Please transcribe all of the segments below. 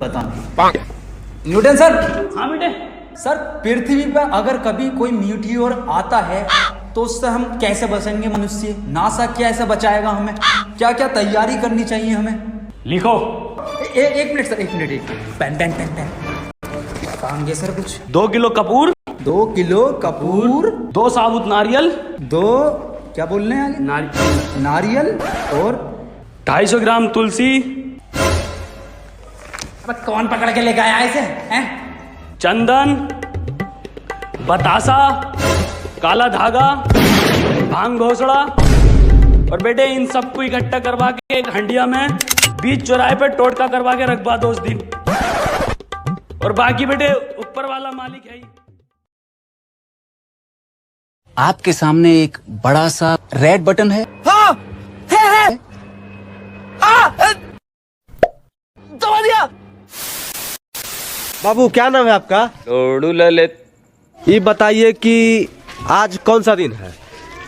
बताना। Newton sir. हाँ बेटे। सर पृथ्वी पर अगर कभी कोई मीटियोर आता है तो उससे हम कैसे बचेंगे मनुष्य? नासा कैसे बचाएगा हमें? क्या क्या तैयारी करनी चाहिए हमें? लिखो। एक मिनट सर, एक minute. Pen pen pen pen बताएंगे सर कुछ। 2 किलो कपूर, 2 किलो कपूर, 2 साबुत नारियल, 2 क्या बोल रहे हैं नारियल और 250 ग्राम तुलसी, अब कौन पकड़ के लेके आया इसे हैं? चंदन, बतासा, काला धागा, भांग घोसड़ा। और बेटे इन सबको इकट्ठा करवा के एक हंडिया में बीच चौराहे पे टोटका करवा के रखवा दो उस दिन। और बाकी बेटे ऊपर वाला मालिक है ही। आपके सामने एक बड़ा सा रेड बटन है। हाँ है। दबा दिया। बाबू क्या नाम है आपका? लोडू ललित। ये बताइए कि आज कौन सा दिन है?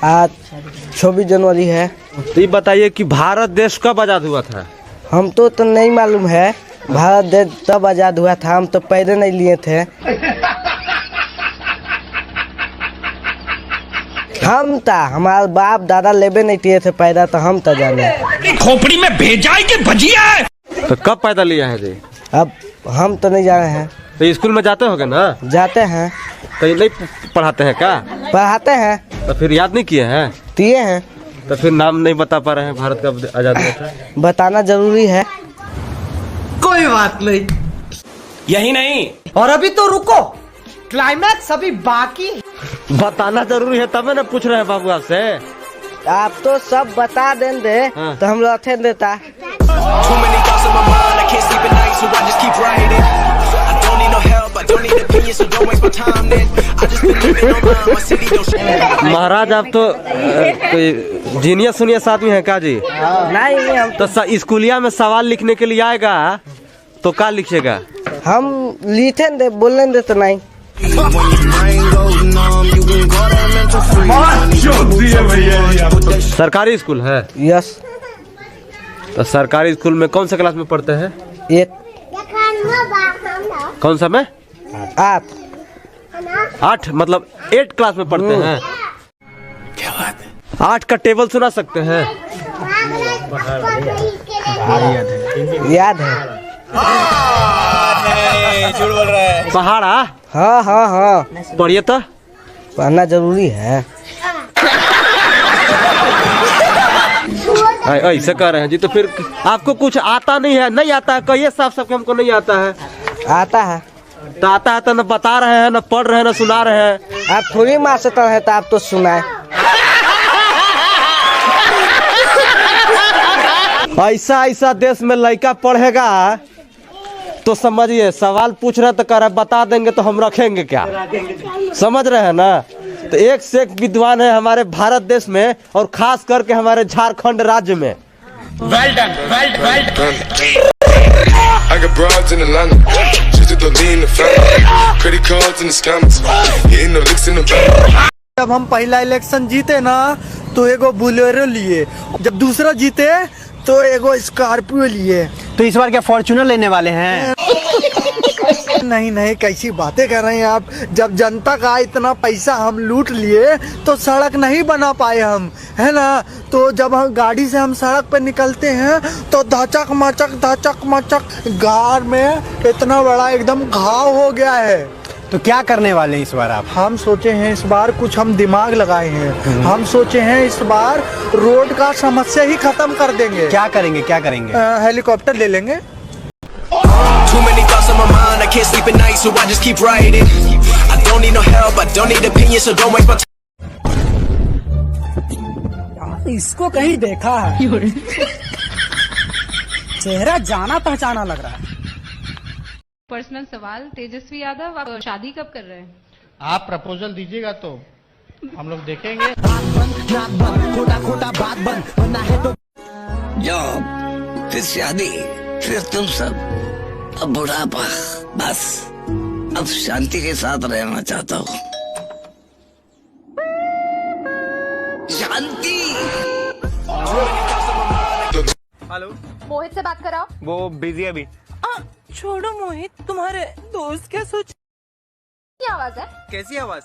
आज 26 जनवरी है। तो ये बताइए कि भारत देश कब आजाद हुआ था? हम तो नहीं मालूम है। भारत देश तब आजाद हुआ था, हम तो पैदल नहीं लिए थे। हम था हमारे बाप दादा लेबे नहीं किए थे पैदा, तो हम तो जाने। खोपड़ी में भेजा है कि भजिया है? तो कब पैदा लिया है जी? अब हम तो नहीं जाने हैं। तो स्कूल में जाते होगे ना? जाते हैं। तो ये नहीं पढ़ाते हैं क्या? पढ़ाते हैं। तो फिर याद नहीं किए हैं? किए हैं। तो फिर नाम नहीं बता पा रहे हैं भारत कब आजाद हुआ था? बताना जरूरी है। कोई बात नहीं। यही नहीं, और अभी तो रुको, क्लाइमैक्स अभी बाकी। बताना जरूरी है तब ना पूछ रहे हैं बाबू आपसे। आप तो सब बता देंगे हाँ। तो हम लोग अच्छे देता। महाराज आप तो जीनियस सुनियस आदमी है क्या जी? नहीं हम तो स्कूलिया में सवाल लिखने के लिए आएगा तो क्या लिखिएगा? हम लिखे दे बोलने दे तो नहीं। सरकारी स्कूल है? यस। तो सरकारी स्कूल में कौन सा क्लास में पढ़ते हैं? एक कौन सा में? 8 8 मतलब 8 क्लास में पढ़ते हैं। क्या बात है? 8 का टेबल सुना सकते हैं? याद है। झूठ बोल रहा है। पहाड़ा? हाँ हाँ हाँ पढ़िए तो। पढ़ना जरूरी है। ऐसे कह रहे हैं जी, तो फिर आपको कुछ आता नहीं है? नहीं आता है कहिए साफ साफ हमको नहीं आता है। आता है तो आता है तो न बता रहे हैं, न पढ़ रहे हैं, न सुना रहे हैं। आप थोड़ी मास्टर है तो आप तो सुनाए। ऐसा ऐसा देश में लड़का पढ़ेगा तो समझिए सवाल पूछ रहे तो कह रहे बता देंगे तो हम रखेंगे क्या? समझ रहे हैं ना? तो एक से एक विद्वान है हमारे भारत देश में और खास करके हमारे झारखंड राज्य में। Well done, well done. I got broads in Atlanta, just to lean in the family, credit cards in the scammers, hitting the licks in the bank. जब हम पहला इलेक्शन जीते ना तो एगो बोलेरो लिए, जब दूसरा जीते तो एगो स्कॉर्पियो लिए। तो इस बार क्या फॉर्च्यूनर लेने वाले हैं? नहीं नहीं, कैसी बातें कर रहे हैं आप? जब जनता का इतना पैसा हम लूट लिए तो सड़क नहीं बना पाए हम, है ना? तो जब हम गाड़ी से हम सड़क पे निकलते हैं तो धचक मचक गार में इतना बड़ा एकदम घाव हो गया है। तो क्या करने वाले हैं इस बार आप? हम सोचे हैं इस बार कुछ हम दिमाग लगाए हैं। हम सोचे हैं इस बार रोड का समस्या ही खत्म कर देंगे। क्या करेंगे? हेलीकॉप्टर ले लेंगे। Too many thoughts on my mind, I can't sleep at night, so I just keep writing. I don't need no help, I don't need opinions, so don't waste my time. इसको कहीं देखा है, चेहरा जाना पहचाना लग रहा है। पर्सनल सवाल, तेजस्वी यादव आप शादी कब कर रहे हैं? आप प्रपोजल दीजिएगा तो हम लोग देखेंगे। जॉब, फिर शादी, फिर तुम सब, अब बुढ़ापा, बस अब शांति के साथ रहना चाहता हूँ। शांति। हेलो, मोहित से बात कराओ। वो बिजी है अभी। छोड़ो मोहित, तुम्हारे दोस्त क्या सोच? क्या आवाज है? कैसी आवाज?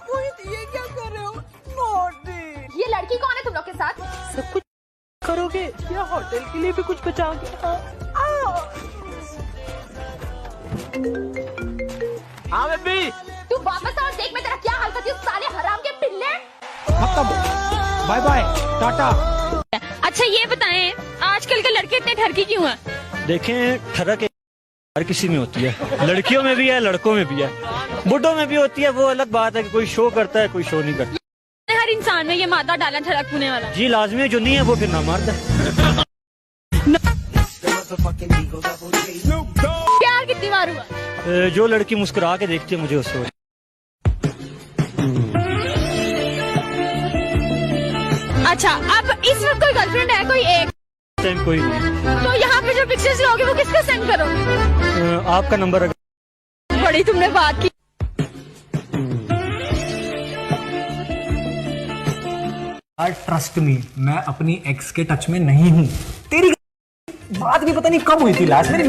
मोहित ये क्या कर रहे हो? नॉटी। ये लड़की कौन है तुम लोग के साथ? सब कुछ करोगे या होटल के लिए भी कुछ बचाओगे? हाँ बेबी। तू वापस आ और देख मैं तेरा क्या हाल करती हूँ साले हराम के पिल्ले। Bye bye Tata. अच्छा ये बताएं आजकल के लड़के इतने ठरकी क्यों हैं? देखें ठरक हर किसी में होती है, लड़कियों में भी है, लड़कों में भी है, बुड्ढों में भी होती है। वो अलग बात है कि कोई शो करता है, कोई शो नहीं करता। हर इंसान में ये मादा डाला ठड़क पुने वाला। जी लाजमी है, जो नहीं है वो फिर ना मारता है। प्यार कितनी बार हुआ? जो लड़की मुस्कुरा के देखती है मुझे उससे। अच्छा अब इस वक्त कोई गर्लफ्रेंड है? कोई एक टाइम कोई नहीं। तो यहाँ पे जो पिक्चर्स लोगे वो किसको सेंड करोगे? आपका नंबर अगर बड़ी तुमने बात की। ट्रस्ट मी, मैं अपनी एक्स के टच में नहीं हूँ। तेरी बात भी पता नहीं कब हुई थी लास्ट मेरी।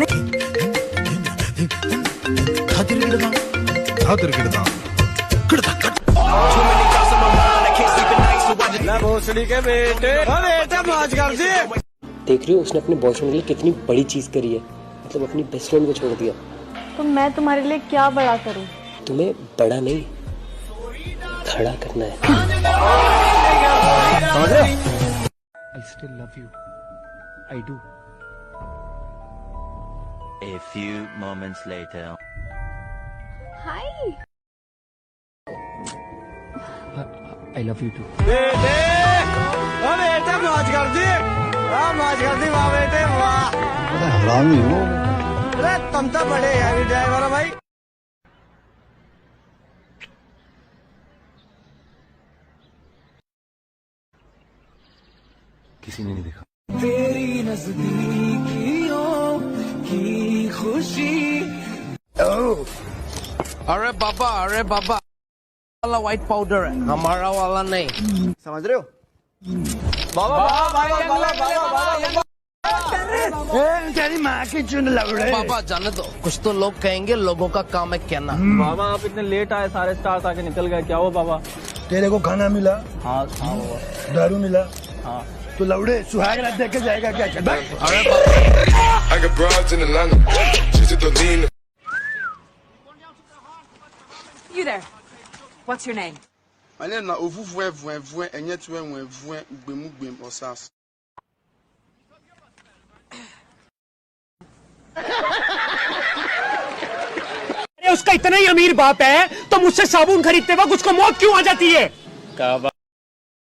भोसड़ी के बेटे, बेटा मौज कर दी। देख रही हो उसने अपने बॉयफ्रेंड के लिए कितनी बड़ी चीज करी है, मतलब अपनी बेस्ट फ्रेंड को छोड़ दिया। तो मैं तुम्हारे लिए क्या बड़ा करूं? तुम्हें बड़ा नहीं खड़ा करना है। I still love you. I do. A few moments later. Hi. I love you too. बेटे, ओ बेटा मौज कर दी। मौज कर दी वाह बेटे वाह। हरामी हो। अरे तुम तो बड़े यार ड्राइवर हो भाई। किसी ने नहीं देखा। तेरी नजदीकियों की खुशी। अरे बाबा वाला व्हाइट पाउडर है, हमारा वाला नहीं। समझ रहे हो? तेरी माँ की चुन लवड़े। बाबा जाने दो, कुछ तो लोग कहेंगे, लोगों का काम है कहना। बाबा आप इतने लेट आए, सारे स्टार्स आके निकल गए, क्या हुआ बाबा? तेरे को खाना मिला, हाँ दारू मिला, हाँ। तो लवड़े सुहाग रात देख के जाएगा क्या? चल भाई। I got broads in Atlanta. Just to lean. You there. What's your name? My name na Ovuvwe enye tuwe gbemu osas. अरे उसका इतना ही अमीर बाप है तो मुझसे साबुन खरीदते वक्त उसको मौत क्यों आ जाती है?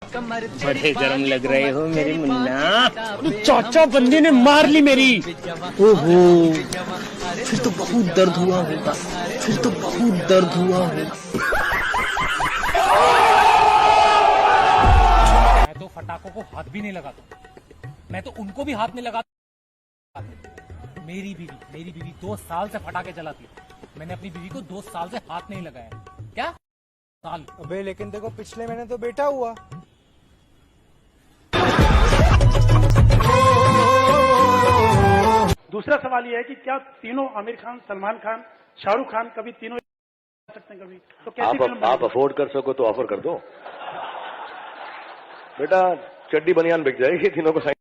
बड़े गरम लग रहे हो मेरे मुन्ना। चाचा बंदे ने मार ली मेरी। ओहो, फिर तो बहुत दर्द हुआ होगा, फिर तो बहुत दर्द हुआ होगा। मैं तो फटाकों को हाथ भी नहीं लगाता, मैं तो उनको भी हाथ नहीं लगाता। मेरी बीवी 2 साल से फटाके जलाती है, मैंने अपनी बीवी को 2 साल से हाथ नहीं लगाया। क्या साल? अबे लेकिन देखो पिछले महीने तो बेटा हुआ। दूसरा सवाल यह है कि क्या तीनों आमिर खान, सलमान खान, शाहरुख खान कभी तीनों सकते हैं कभी? तो कैसी फिल्म आप अफोर्ड कर सको तो ऑफर कर दो बेटा, चड्डी बनियान बिक जाएगी, तीनों को साइन